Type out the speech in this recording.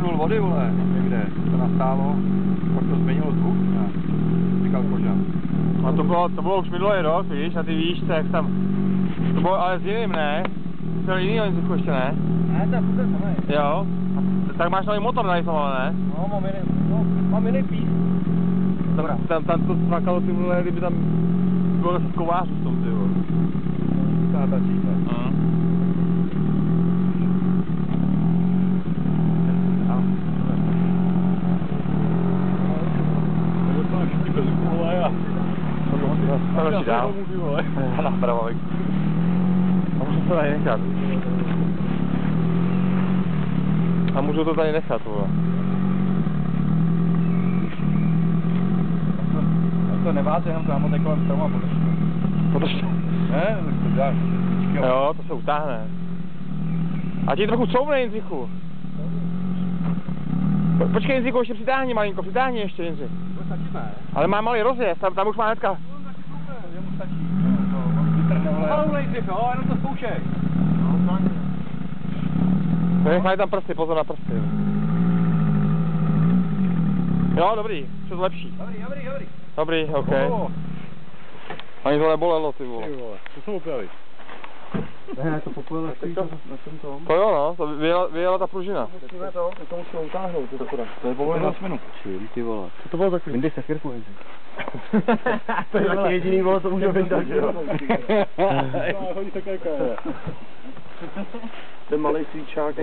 vyplul vody, vole, někde, to nastálo, pak to změnilo zvuk, říkal Kožan. A to bylo už minulý rok, víš, a ty víš, jak tam, to bylo ale s jiným, ne? To bylo jiný Jindřichu ještě, ne? Ne, to je furt samé. Jo? Tak máš nový motor nalifovaný, ne? No, mám jiný pís. Dobrá. Tam to svakalo, ty vole, kdyby tam bylo zase kovářů v tom, ty vole. Ta čísla. Napravo, a můžu to tady nechat. A můžu to tady nechat, vole. To neváte jenom tam od kolem stromu a Podržte. Ne, tak to děláš. Jo, to se utáhne. A ti trochu couvne, Jindřichu. Počkej, Jindřichu, ještě přitáhni malinko, přitáhni ještě, Jindřich. To stačí, ne? Ale má malý rozjezd, tam už má hnedka. Jemu stačí. Malou Jindřich, jo, jenom to zkoušej. Nechaj tam prsty, pozor na prsty. Jo, dobrý, vše lepší. Dobrý. Dobrý, ok. Ani to nebolelo, ty vole. To jsem upravit. Ne, to popojilo na tom. To jo, no, to vyjela ta pružina. Musíme to musíme utáhnout, to je povoleno 20 minut. Ty vole. Co to bylo takový? Vyndej se firku, to je taky jediný vole, co může vyndat, že jo? Hodí tak jako. Ten malej svíčák.